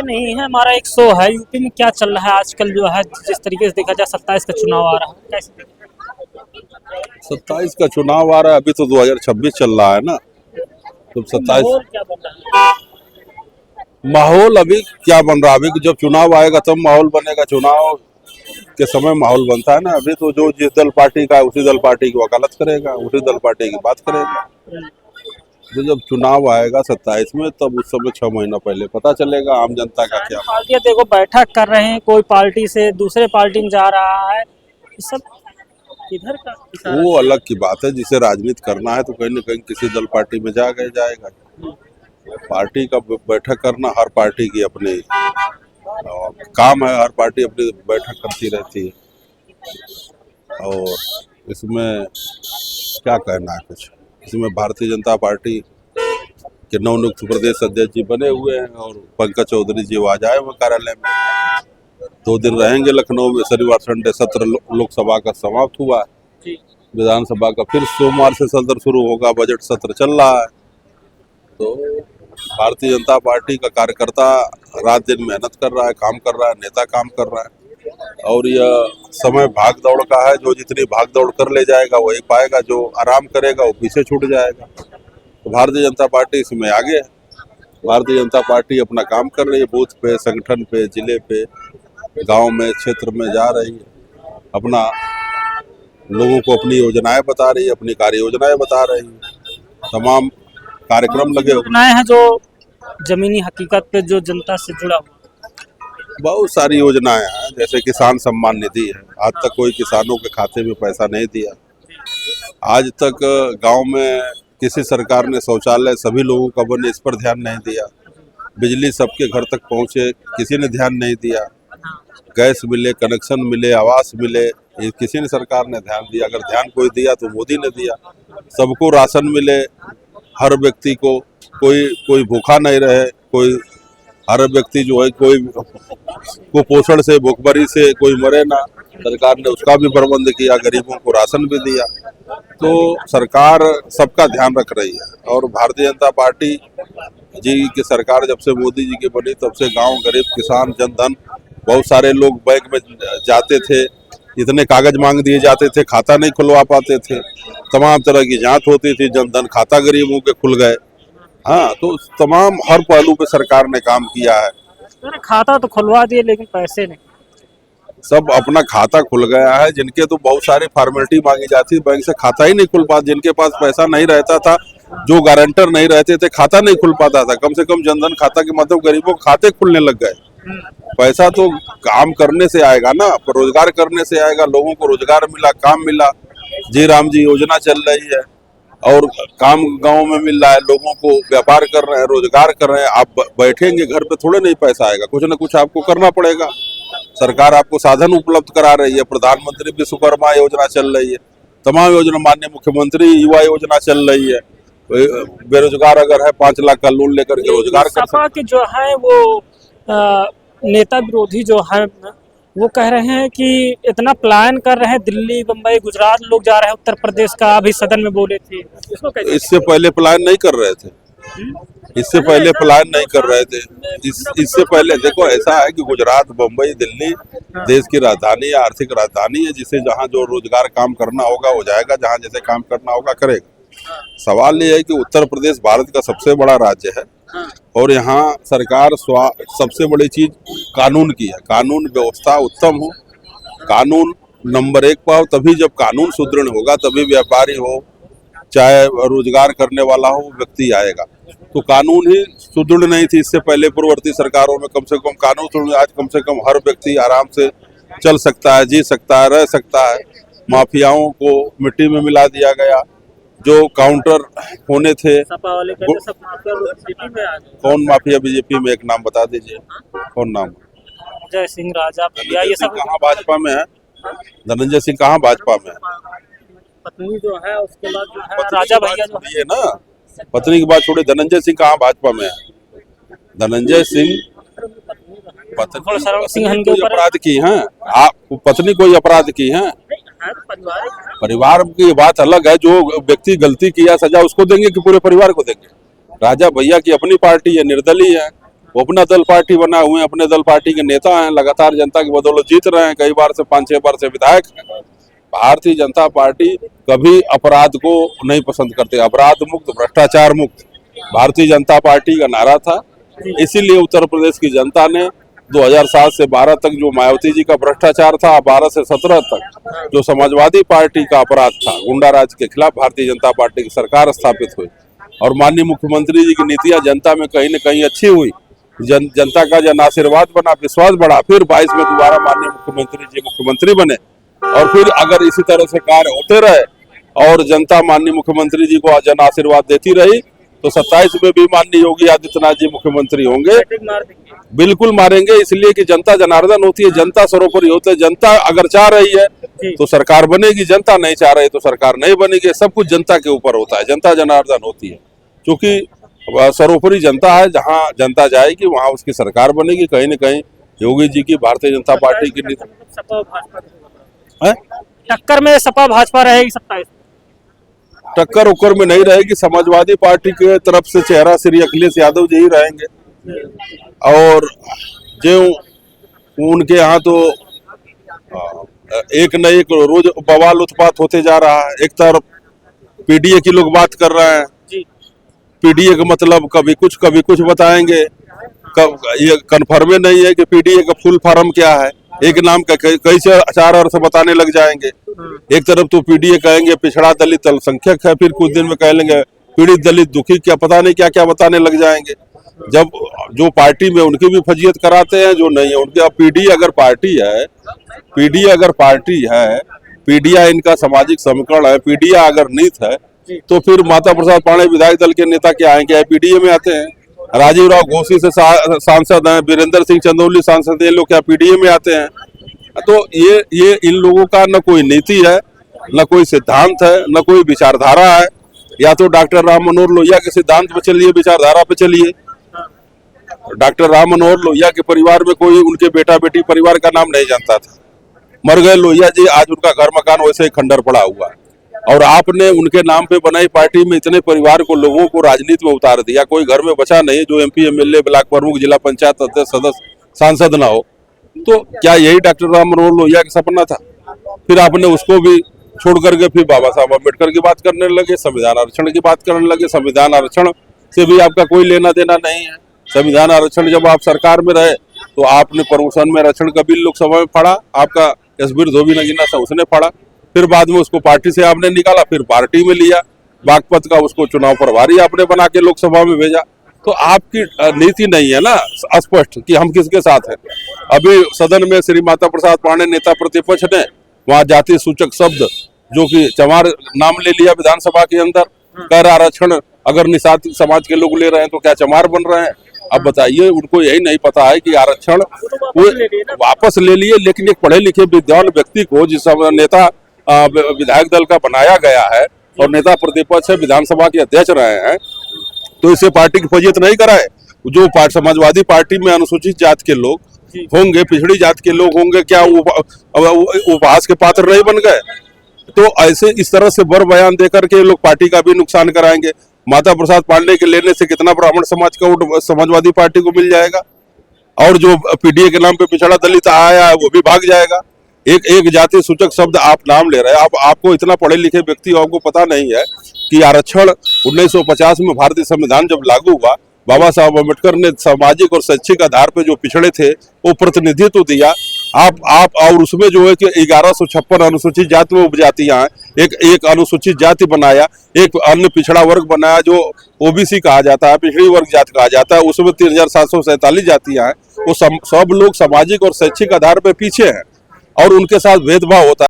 नहीं है। हमारा एक शो है यूपी में क्या चल रहा है आजकल जो है, जिस तरीके से देखा जाए 27 का चुनाव आ रहा है, कैसे देखें? 27 का चुनाव आ रहा है, अभी तो 2026 चल रहा है ना। तो 27 माहौल क्या बन रहा है? माहौल अभी क्या बन रहा है? अभी जब चुनाव आएगा तब माहौल बनेगा। चुनाव के समय माहौल बनता है ना। अभी तो जो जिस दल पार्टी का है उसी दल पार्टी की वकालत करेगा, उसी दल पार्टी की बात करेगा। तो जब चुनाव आएगा 27 में, तब उस समय 6 महीना पहले पता चलेगा आम जनता का क्या। पार्टियां देखो बैठक कर रहे हैं, कोई पार्टी से दूसरे पार्टी में जा रहा है, ये सब किधर का इशारा वो है? अलग की बात है। जिसे राजनीति करना है तो कहीं न कहीं किसी दल पार्टी में जाएगा। पार्टी का बैठक करना हर पार्टी की अपनी काम है। हर पार्टी अपनी बैठक करती रहती है। और इसमें क्या कहना है कुछ। इसमें भारतीय जनता पार्टी के नवनियुक्त प्रदेश अध्यक्ष जी बने हुए हैं और पंकज चौधरी जी आज आए हुए कार्यालय में। 2 दिन रहेंगे लखनऊ में। शनिवार संडे सत्र लोकसभा का समाप्त हुआ है। जी। विधानसभा का फिर सोमवार से सत्र शुरू होगा। बजट सत्र चल रहा है। तो भारतीय जनता पार्टी का कार्यकर्ता रात दिन मेहनत कर रहा है, काम कर रहा है, नेता काम कर रहा है। और यह समय भाग दौड़ का है। जो जितनी भाग दौड़ कर ले जाएगा वही पाएगा, जो आराम करेगा वो पीछे छूट जाएगा। तो भारतीय जनता पार्टी इसमें आगे है। भारतीय जनता पार्टी अपना काम कर रही है। बूथ पे, संगठन पे, जिले पे, गांव में, क्षेत्र में जा रही है। अपना लोगों को अपनी योजनाएं बता रही है, अपनी कार्य योजनाएं बता रही है। तमाम कार्यक्रम लगे हुए। योजनाएं हैं जो जमीनी हकीकत पे जो जनता से जुड़ा हुआ। बहुत सारी योजनाएं हैं, जैसे किसान सम्मान निधि है। आज तक कोई किसानों के खाते में पैसा नहीं दिया। आज तक गांव में किसी सरकार ने शौचालय सभी लोगों का बने, इस पर ध्यान नहीं दिया। बिजली सबके घर तक पहुंचे, किसी ने ध्यान नहीं दिया। गैस मिले, कनेक्शन मिले, आवास मिले, ये किसी ने सरकार ने ध्यान दिया। अगर ध्यान कोई दिया तो मोदी ने दिया। सबको राशन मिले, हर व्यक्ति को, कोई भूखा नहीं रहे। कोई हर व्यक्ति जो है, कोई कुपोषण से, भूखमरी से कोई मरे ना। सरकार ने उसका भी प्रबंध किया, गरीबों को राशन भी दिया। तो सरकार सबका ध्यान रख रही है। और भारतीय जनता पार्टी जी की सरकार जब से मोदी जी की बनी, तब से गांव, गरीब, किसान, जनधन, बहुत सारे लोग बैंक में जाते थे, इतने कागज मांग दिए जाते थे, खाता नहीं खुलवा पाते थे। तमाम तरह की जांच होती थी, जनधन खाता गरीबों के खुल गए। हाँ, तो तमाम हर पहलू पे सरकार ने काम किया है। मैंने खाता तो खुलवा दिए लेकिन पैसे नहीं। सब अपना खाता खुल गया है। जिनके तो बहुत सारी फॉर्मेलिटी मांगी जाती थी, बैंक से खाता ही नहीं खुल पाता। जिनके पास पैसा नहीं रहता था, जो गारंटर नहीं रहते थे, खाता नहीं खुल पाता था। कम से कम जनधन खाता के माध्यम गरीबों के खाते खुलने लग गए। पैसा तो काम करने से आएगा ना, रोजगार करने से आएगा। लोगों को रोजगार मिला, काम मिला। जी राम जी योजना चल रही है और काम गांव में मिल रहा है। लोगों को व्यापार कर रहे हैं, रोजगार कर रहे हैं। आप बैठेंगे घर पे, थोड़े नहीं पैसा आएगा। कुछ ना कुछ आपको करना पड़ेगा। सरकार आपको साधन उपलब्ध करा रही है। प्रधानमंत्री विश्वकर्मा योजना चल रही है। तमाम योजना, माननीय मुख्यमंत्री युवा योजना चल रही है। बेरोजगार अगर है 5 लाख का लोन लेकर के रोजगार कर सपा के जो है वो नेता विरोधी जो है वो कह रहे हैं कि इतना प्लान कर रहे हैं, दिल्ली, बम्बई, गुजरात लोग जा रहे हैं, उत्तर प्रदेश का अभी सदन में बोले थे। इसको कैसे? इससे पहले प्लान नहीं कर रहे थे। इससे पहले प्लान नहीं कर रहे थे। इससे पहले देखो, ऐसा है कि गुजरात, बम्बई, दिल्ली देश की राजधानी है, आर्थिक राजधानी है। जिसे जहाँ जो रोजगार काम करना होगा वो जाएगा, जहाँ जैसे काम करना होगा करेगा। सवाल ये है कि उत्तर प्रदेश भारत का सबसे बड़ा राज्य है और यहाँ सरकार सबसे बड़ी चीज कानून की है। कानून व्यवस्था उत्तम हो, कानून नंबर 1 पर हो। तभी जब कानून सुदृढ़ होगा, तभी व्यापारी हो, चाहे रोजगार करने वाला हो, व्यक्ति आएगा। तो कानून ही सुदृढ़ नहीं थी इससे पहले पूर्ववर्ती सरकारों में। कम से कम कानून सुदृढ़, आज कम से कम हर व्यक्ति आराम से चल सकता है, जी सकता है, रह सकता है। माफियाओं को मिट्टी में मिला दिया गया। जो काउंटर होने थे, सपा वाले कहते सब माफिया लोग बीजेपी में आ गए। कौन माफिया बीजेपी में? एक नाम बता दीजिए, कौन नाम? जय सिंह, राजा भैया, ये सब कहाँ भाजपा में है? धनंजय सिंह कहाँ भाजपा में है? पत्नी जो है, उसके बाद जो है राजा भैया जो है ये ना, पत्नी की बात छोड़े, धनंजय सिंह कहाँ भाजपा में है? धनंजय सिंह पत्नी सिंह कोई अपराध की है? आप पत्नी कोई अपराध की है? परिवार की बात अलग है। जो व्यक्ति गलती किया, सजा उसको देंगे कि पूरे परिवार को देंगे? राजा भैया की अपनी पार्टी है, निर्दलीय है। वो अपना दल पार्टी बनाए हुए हैं, अपने दल पार्टी के नेता हैं, लगातार जनता की बदौलत जीत रहे हैं, कई बार से 5-6 बार से विधायक हैं। भारतीय जनता पार्टी कभी अपराध को नहीं पसंद करते, अपराध मुक्त, भ्रष्टाचार मुक्त भारतीय जनता पार्टी का नारा था। इसीलिए उत्तर प्रदेश की जनता ने 2007 से 12 तक जो मायावती जी का भ्रष्टाचार था, 12 से 17 तक जो समाजवादी पार्टी का अपराध था, गुंडा राज के खिलाफ भारतीय जनता पार्टी की सरकार स्थापित हुई और माननीय मुख्यमंत्री जी की नीतियां जनता में कहीं न कहीं अच्छी हुई। जनता का जन आशीर्वाद बना, विश्वास बढ़ा, फिर 22 में दोबारा माननीय मुख्यमंत्री जी मुख्यमंत्री बने और फिर अगर इसी तरह से कार्य होते रहे और जनता माननीय मुख्यमंत्री जी को जन आशीर्वाद देती रही तो 27 में भी माननीय योगी आदित्यनाथ जी मुख्यमंत्री होंगे। बिल्कुल मारेंगे, इसलिए कि जनता जनार्दन होती है, जनता सर्वोपरि होती है। जनता अगर चाह रही है तो सरकार बनेगी, जनता नहीं चाह रही तो सरकार नहीं बनेगी। सब कुछ जनता के ऊपर होता है, जनता जनार्दन होती है, क्योंकि सर्वोपरि जनता है। जहां जनता जाएगी वहां उसकी सरकार बनेगी। कहीं न कहीं योगी जी की भारतीय जनता पार्टी की टक्कर में सपा भाजपा रहेगी 27। टक्कर उक्कर में नहीं रहेगी। समाजवादी पार्टी के तरफ से चेहरा श्री अखिलेश यादव जी ही रहेंगे और जो उनके यहाँ तो एक न एक रोज बवाल उत्पात होते जा रहा है। एक तरफ पीडीए की लोग बात कर रहे हैं, पीडीए का मतलब कभी कुछ बताएंगे, ये कन्फर्म नहीं है कि पीडीए का फुल फॉर्म क्या है। एक नाम का कई से 4 अर्थ बताने लग जाएंगे। एक तरफ तो पीडीए कहेंगे पिछड़ा दलित अल्पसंख्यक है, फिर कुछ दिन में कह लेंगे पीड़ित दलित दुखी, क्या पता नहीं क्या क्या बताने लग जाएंगे। जब जो पार्टी में उनकी भी फजीयत कराते हैं, जो नहीं है उनके। अब पीडीए अगर पार्टी है, पीडीए इनका सामाजिक समीकरण है, पीडीए अगर नीत है तो फिर माता प्रसाद पांडे विधायक दल के नेता क्या आएंगे, पीडीए में आते हैं। राजीव राव घोसी से सांसद हैं, वीरेंद्र सिंह चंदौली सांसद, ये लोग क्या पीडीए में आते हैं। तो ये इन लोगों का न कोई नीति है, न कोई सिद्धांत है, न कोई विचारधारा है। या तो डॉक्टर राम मनोहर लोहिया के सिद्धांत पे चलिए, विचारधारा पे चलिए। डॉक्टर राम मनोहर लोहिया के परिवार में कोई उनके बेटा बेटी परिवार का नाम नहीं जानता था, मर गए लोहिया जी, आज उनका घर मकान वैसे ही खंडर पड़ा हुआ है। और आपने उनके नाम पे बनाई पार्टी में इतने परिवार को, लोगों को राजनीति में उतार दिया। कोई घर में बचा नहीं जो एमपी एमएलए, ब्लॉक प्रमुख, जिला पंचायत अध्यक्ष, सदस्य, सांसद ना हो। तो क्या यही डॉक्टर राम मनोहर लोहिया का सपना था? फिर आपने उसको भी छोड़ करके फिर बाबा साहब अम्बेडकर की बात करने लगे, संविधान आरक्षण की बात करने लगे। संविधान आरक्षण से भी आपका कोई लेना देना नहीं है। संविधान आरक्षण जब आप सरकार में रहे तो आपने प्रमोशन में आरक्षण का बिल लोकसभा में पढ़ा, आपका एसबीर धोबी नगीना था उसने पढ़ा, फिर बाद में उसको पार्टी से आपने निकाला, फिर पार्टी में लिया, बागपत का उसको चुनाव प्रभारी आपने बना के लोकसभा में भेजा। तो आपकी नीति नहीं है ना स्पष्ट कि हम किसके साथ हैं। अभी सदन में श्री माता प्रसाद पांडे नेता प्रतिपक्ष ने वहां जाति सूचक शब्द जो कि चमार नाम ले लिया विधानसभा के अंदर, कर आरक्षण अगर निषाद समाज के लोग ले रहे हैं तो क्या चमार बन रहे हैं? अब बताइए, उनको यही नहीं पता है कि आरक्षण वापस ले लिए, लेकिन एक पढ़े लिखे विद्वान व्यक्ति को जिस नेता विधायक दल का बनाया गया है और नेता प्रतिपक्ष है, विधानसभा के अध्यक्ष रहे हैं, तो इसे पार्टी की फजीयत नहीं कराए। जो समाजवादी पार्टी में अनुसूचित जात के लोग होंगे, पिछड़ी जात के लोग होंगे, क्या उपहास के पात्र नहीं बन गए? तो ऐसे इस तरह से बर बयान देकर के लोग पार्टी का भी नुकसान कराएंगे। माता प्रसाद पांडे के लेने से कितना ब्राह्मण समाज का वोट समाजवादी पार्टी को मिल जाएगा, और जो पीडीए के नाम पे पिछड़ा दलित आया है वो भी भाग जाएगा। एक जाति सूचक शब्द आप नाम ले रहे हैं। आपको इतना पढ़े लिखे व्यक्ति हो, आपको पता नहीं है कि आरक्षण 1950 में भारतीय संविधान जब लागू हुआ, बाबा साहब अम्बेडकर ने सामाजिक और शैक्षिक आधार पर जो पिछड़े थे वो प्रतिनिधित्व दिया। आप और उसमें जो है कि 1156 अनुसूचित जाति में उपजातियां हैं, एक अनुसूचित जाति बनाया, एक अन्य पिछड़ा वर्ग बनाया जो ओबीसी कहा जाता है, पिछड़ी वर्ग जाति कहा जाता है, उसमें 3747 जातियां हैं। वो सब लोग सामाजिक और शैक्षिक आधार पर पीछे हैं और उनके साथ भेदभाव होता है।